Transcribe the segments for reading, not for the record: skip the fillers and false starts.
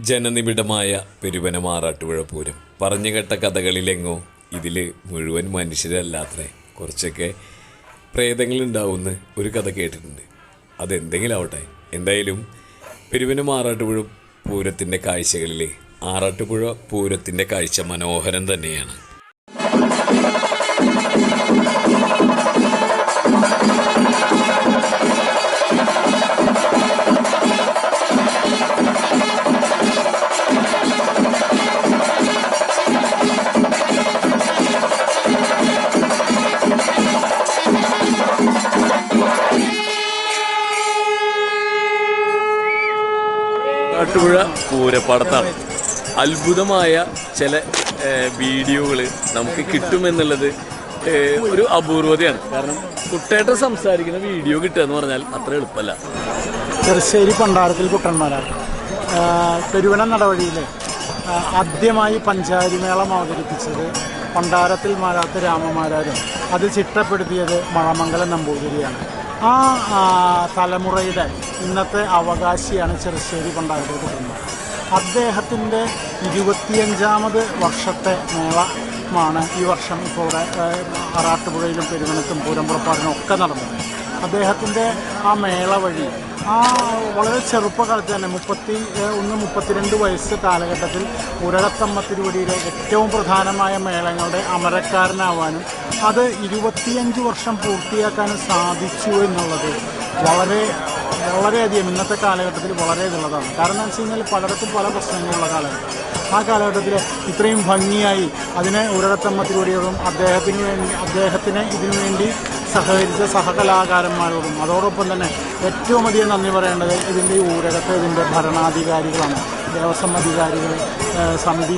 ജനനിബിഡമായ പെരുവന മാറാട്ടുപുഴ പൂരം പറഞ്ഞു കേട്ട കഥകളിലെങ്ങോ ഇതിൽ മുഴുവൻ മനുഷ്യരല്ലാത്രേ, കുറച്ചൊക്കെ പ്രേതങ്ങളുണ്ടാവുമെന്ന് ഒരു കഥ കേട്ടിട്ടുണ്ട്. അതെന്തെങ്കിലും ആവട്ടെ, എന്തായാലും പെരുവന മാറാട്ടുപുഴ പൂരത്തിൻ്റെ കാഴ്ചകളിൽ ആറാട്ടുപുഴ പൂരത്തിൻ്റെ കാഴ്ച മനോഹരം തന്നെയാണ്. ആറാട്ടുപുഴ പൂരപ്പാടത്താണ് അത്ഭുതമായ ചില വീഡിയോകൾ നമുക്ക് കിട്ടുമെന്നുള്ളത് ഒരു അപൂർവതയാണ്. കാരണം കുട്ടേട്ടൻ സംസാരിക്കുന്ന വീഡിയോ കിട്ടുക എന്ന് പറഞ്ഞാൽ അത്ര എളുപ്പമല്ല. ചെറുശ്ശേരി പണ്ടാരത്തിൽ കുട്ടന്മാരാണ് പെരുവന നടവഴിയിൽ ആദ്യമായി പഞ്ചാരിമേളം അവതരിപ്പിച്ചത് പണ്ടാരത്തിൽ മാരാത്ത രാമമാരാരും അത് ചിട്ടപ്പെടുത്തിയത് മഴമംഗലം നമ്പൂതിരിയാണ്. ആ തലമുറയുടെ ഇന്നത്തെ അവകാശിയാണ് ചെറുശ്ശേരി പണ്ടാരത്തിൽ കുട്ടന്മാർ. അദ്ദേഹത്തിൻ്റെ 25ാമത് വർഷത്തെ മേളമാണ് ഈ വർഷം ഇപ്പോൾ ആറാട്ടുപുഴയിലും പെരുവനത്തും പൂരം പുറപ്പാടിനും ഒക്കെ നടന്നത്. അദ്ദേഹത്തിൻ്റെ ആ മേള വഴി വളരെ ചെറുപ്പകാലത്ത് തന്നെ 32 വയസ്സ് കാലഘട്ടത്തിൽ ഉരകത്തമ്മ തിരുവടിയിലെ ഏറ്റവും പ്രധാനമായ മേളങ്ങളുടെ അമരക്കാരനാവാനും അത് 25 വർഷം പൂർത്തിയാക്കാനും സാധിച്ചു എന്നുള്ളത് വളരെയധികം ഇന്നത്തെ കാലഘട്ടത്തിൽ വളരെ ഉള്ളതാണ്. കാരണം എന്ന് വെച്ച് കഴിഞ്ഞാൽ പലയിടത്തും പല പ്രശ്നങ്ങളുള്ള കാലഘട്ടം. ആ കാലഘട്ടത്തിൽ ഇത്രയും ഭംഗിയായി അതിനെ ഉരകത്തമ്മ തിരുവടിയോടും അദ്ദേഹത്തിന് ഇതിനു വേണ്ടി സഹകരിച്ച സഹകലാകാരന്മാരോടും അതോടൊപ്പം തന്നെ ഏറ്റവും അധികം നന്ദി പറയേണ്ടത് ഇതിൻ്റെ ഈ ഊരകത്തെ ഇതിൻ്റെ ഭരണാധികാരികളാണ്. ദേവസ്വം അധികാരികൾ, സമിതി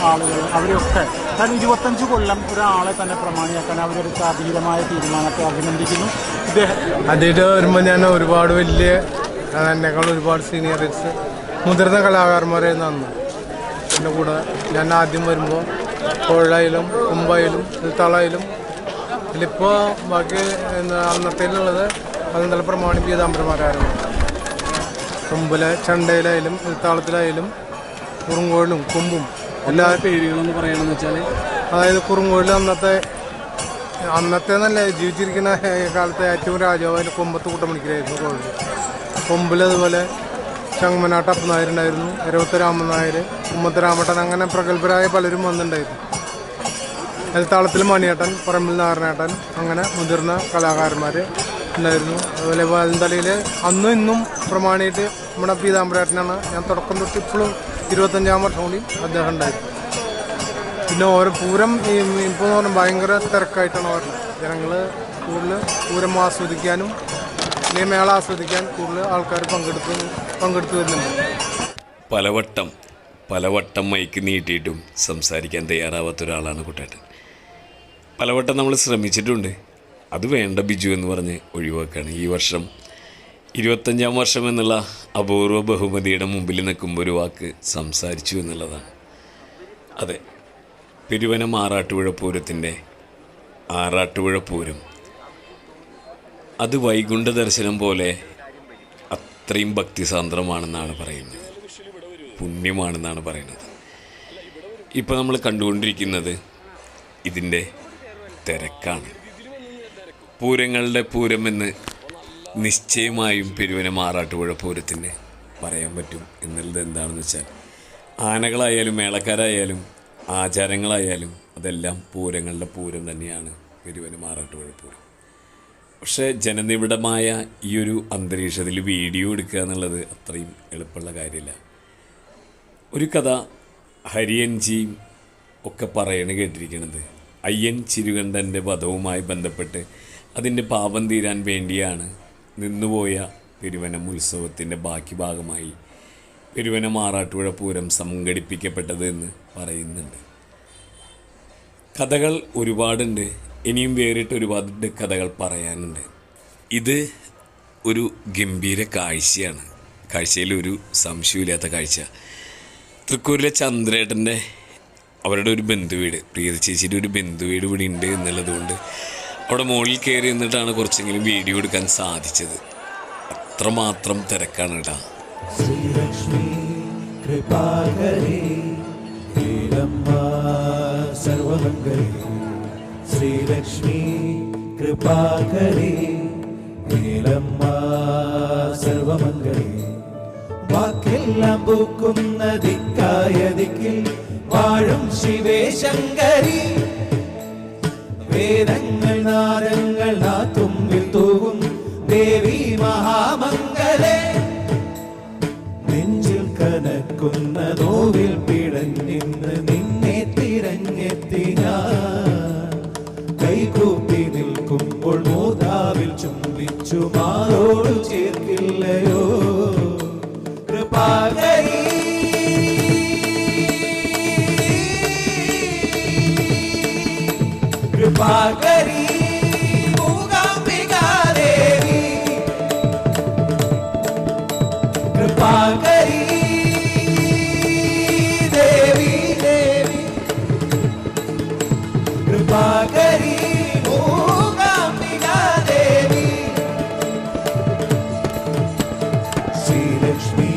ആളുകൾ, അവരെയൊക്കെ. കാരണം 25 കൊല്ലം ഒരാളെ തന്നെ പ്രമാണിയാക്കാൻ അവരെടുത്ത അധീരമായ തീരുമാനത്തെ അഭിനന്ദിക്കുന്നു. അദ്ദേഹത്തെ വരുമ്പോൾ ഞാൻ ഒരുപാട് വലിയ എന്നെക്കാൾ ഒരുപാട് സീനിയറിറ്റ്സ് മുതിർന്ന കലാകാരന്മാരെ നന്നു. എൻ്റെ കൂടെ ഞാൻ ആദ്യം വരുമ്പോൾ കോഴയിലും കുമ്പായിലും തളയിലും ഇതിലിപ്പോൾ ബാക്കി അന്നത്തേലുള്ളത് അത് നല്ല പ്രമാണി പീതാംബരന്മാരായിരുന്നു. കൊമ്പിലെ ചണ്ടയിലായാലും താളത്തിലായാലും കുറുങ്കോഴിലും കൊമ്പും എല്ലാ പേരുകളെന്ന് പറയണമെന്ന് വെച്ചാൽ അതായത് കുറുങ്കോഴിൽ അന്നത്തെ നല്ല ജീവിച്ചിരിക്കുന്ന കാലത്തെ ഏറ്റവും രാജാവായ കൊമ്പത്ത് കൂട്ടമണിക്കരായിരുന്നു കോഴി. കൊമ്പിൽ അതുപോലെ ചങ്ങമനാട്ട് അപ്പനായരുണ്ടായിരുന്നു, എരവത്ത് നായർ, ഉമ്മത്ത് രാമട്ടൻ, അങ്ങനെ പ്രഗത്ഭരായ പലരും വന്നിട്ടുണ്ടായിരുന്നു. താളത്തിൽ മണിയേട്ടൻ, പറമ്പിൽ നാരായണേട്ടൻ, അങ്ങനെ മുതിർന്ന കലാകാരന്മാർ ഉണ്ടായിരുന്നു. അതുപോലെ വാലന്തലയിൽ അന്നും ഇന്നും പ്രമാണിയിട്ട് നമ്മുടെ പീതാംബരേട്ടനാണ്. ഞാൻ തുടക്കം തൊട്ട് ഇപ്പോഴും 25ാം വർഷം കൂടി അദ്ദേഹം ഉണ്ടായിരുന്നു. പിന്നെ ഓരോ പൂരം ഇപ്പോൾ എന്ന് പറഞ്ഞാൽ ഭയങ്കര തിരക്കായിട്ടാണ് വരുന്നത്. ജനങ്ങൾ കൂടുതൽ പൂരം ആസ്വദിക്കാനും അല്ലെങ്കിൽ മേള ആസ്വദിക്കാൻ കൂടുതൽ ആൾക്കാർ പങ്കെടുത്തു വരുന്നുണ്ട്. പലവട്ടം മൈക്ക് നീട്ടിയിട്ടും സംസാരിക്കാൻ തയ്യാറാവാത്ത ഒരാളാണ് കുട്ടേട്ടൻ. പലവട്ടം നമ്മൾ ശ്രമിച്ചിട്ടുണ്ട്, അത് വേണ്ട ബിജു എന്ന് പറഞ്ഞ് ഒഴിവാക്കുകയാണ്. ഈ വർഷം 25ാം വർഷം എന്നുള്ള അപൂർവ ബഹുമതിയുടെ മുമ്പിൽ നിൽക്കുമ്പോൾ ഒരു വാക്ക് സംസാരിച്ചു എന്നുള്ളതാണ്. അതെ, പെരുവന ആറാട്ടുപുഴ പൂരത്തിൻ്റെ ആറാട്ടുപുഴ പൂരം അത് വൈകുണ്ഠ ദർശനം പോലെ അത്രയും ഭക്തിസാന്ദ്രമാണെന്നാണ് പറയുന്നത്, പുണ്യമാണെന്നാണ് പറയുന്നത്. ഇപ്പോൾ നമ്മൾ കണ്ടുകൊണ്ടിരിക്കുന്നത് ഇതിൻ്റെ തിരക്കാണ്. പൂരങ്ങളുടെ പൂരമെന്ന് നിശ്ചയമായും പെരുവന ആറാട്ടുപുഴ പൂരത്തിന് പറയാൻ പറ്റും. എന്നുള്ളത് എന്താണെന്ന് വെച്ചാൽ ആനകളായാലും മേളക്കാരായാലും ആചാരങ്ങളായാലും അതെല്ലാം പൂരങ്ങളുടെ പൂരം തന്നെയാണ് പെരുവന ആറാട്ടുപുഴ പൂരം. പക്ഷേ ജനനിബിഡമായ ഈ ഒരു അന്തരീക്ഷത്തിൽ വീഡിയോ എടുക്കുക എന്നുള്ളത് അത്രയും എളുപ്പമുള്ള കാര്യമില്ല. ഒരു കഥ ഹരിയൻജിയും ഒക്കെ കേട്ടിരിക്കുന്നത് അയ്യൻ ചിരുകണ്ഠൻ്റെ വധവുമായി ബന്ധപ്പെട്ട് അതിൻ്റെ പാപം തീരാൻ വേണ്ടിയാണ് നിന്നുപോയ പെരുവനം ഉത്സവത്തിൻ്റെ ബാക്കി ഭാഗമായി പെരുവന ആറാട്ടുപുഴ പൂരം സംഘടിപ്പിക്കപ്പെട്ടത് എന്ന് പറയുന്നുണ്ട്. കഥകൾ ഒരുപാടുണ്ട്, ഇനിയും വേറിട്ട് ഒരുപാട് കഥകൾ പറയാനുണ്ട്. ഇത് ഒരു ഗംഭീര കാഴ്ചയാണ്. കാഴ്ചയിലൊരു സംശയമില്ലാത്ത കാഴ്ച. തൃക്കൂരിലെ ചന്ദ്രേട്ടൻ്റെ അവരുടെ ഒരു ബന്ധുവീട്, പ്രിയ ചേച്ചിയുടെ ഒരു ബന്ധുവീട് ഇവിടെ ഉണ്ട് എന്നുള്ളതുകൊണ്ട് അവിടെ മുകളിൽ കയറി നിന്നിട്ടാണ് കുറച്ചെങ്കിലും വീഡിയോ എടുക്കാൻ സാധിച്ചത്. അത്രമാത്രം തിരക്കാണ് കേട്ടോ. കൃപാകരേ ഹേരമ്മ സർവമംഗളേ ശ്രീലക്ഷ്മി കൃപാകരേ ഹേരമ്മ സർവമംഗളേ വാക്കെല്ലാം പൂക്കുന്ന ദിക്കായ ദിക്കിൽ വാഴും ശിവേ ശങ്കരി വേദങ്ങൾ നാദങ്ങൾ തുമ്പിൽ തൂകും ദേവി മഹാമംഗലേ നെഞ്ചിൽ കനക്കുന്ന നോവിൽ പിടഞ്ഞിന്ന് നിന്നെ തിരഞ്ഞെത്തി ഞാൻ കൈകൂപ്പി നിൽക്കുമ്പോൾ മോതാവിൽ ചുംബിച്ചു മാറോട് ചേർക്കില്ലയോ കൃപാകരി കൃപാകരി മൂകാംബികാ ദേവി കൃപാകരി ദേവി ദേവി കൃപാകരി മൂകാംബികാ ദേവി ശ്രീലക്ഷ്മി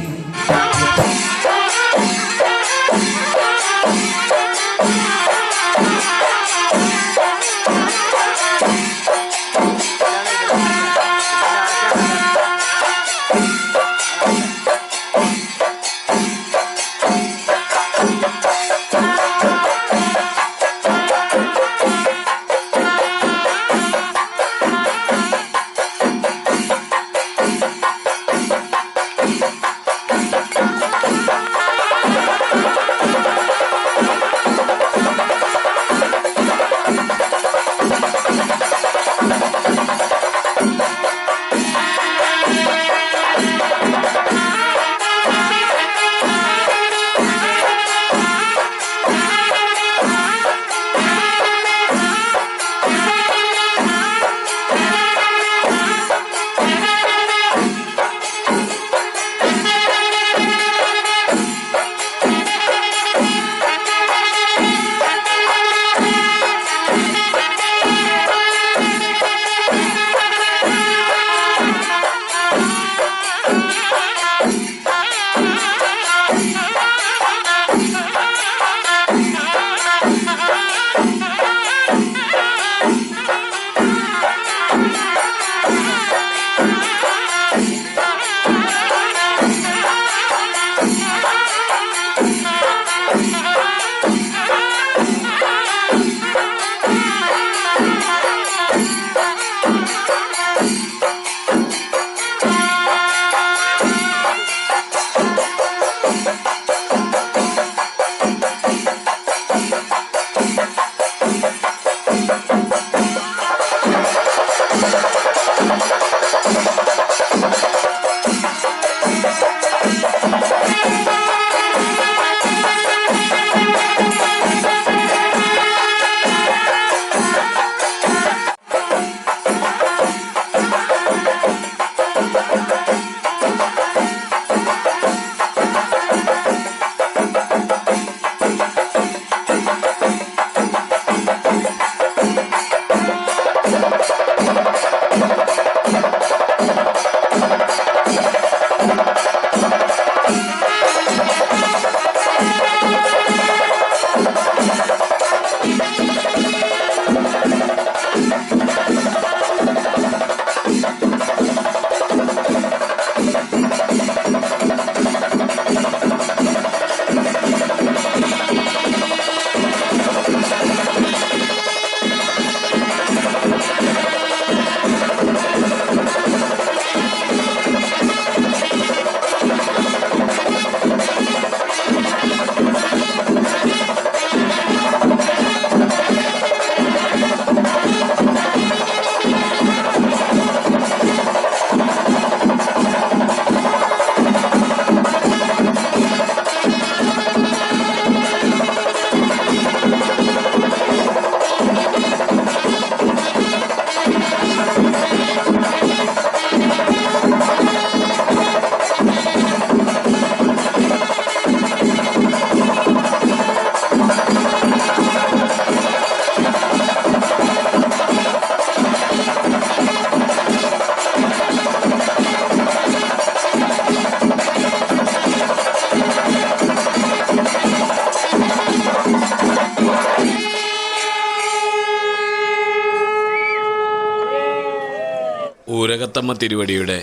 ഊരകത്തമ്മ തിരുവടിയുടെ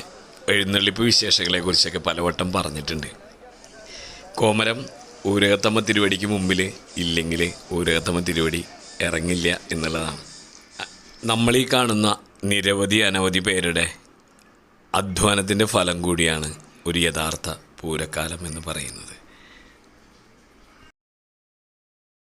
എഴുന്നള്ളിപ്പ് വിശേഷങ്ങളെക്കുറിച്ചൊക്കെ പലവട്ടം പറഞ്ഞിട്ടുണ്ട്. കോമരം ഊരകത്തമ്മ തിരുവടിക്ക് മുമ്പിൽ ഇല്ലെങ്കിൽ ഊരകത്തമ്മ തിരുവടി ഇറങ്ങില്ല എന്നുള്ളതാണ്. നമ്മളീ കാണുന്ന നിരവധി അനവധി പേരുടെ അധ്വാനത്തിൻ്റെ ഫലം കൂടിയാണ് ഒരു യഥാർത്ഥ പൂരക്കാലം എന്ന് പറയുന്നത്.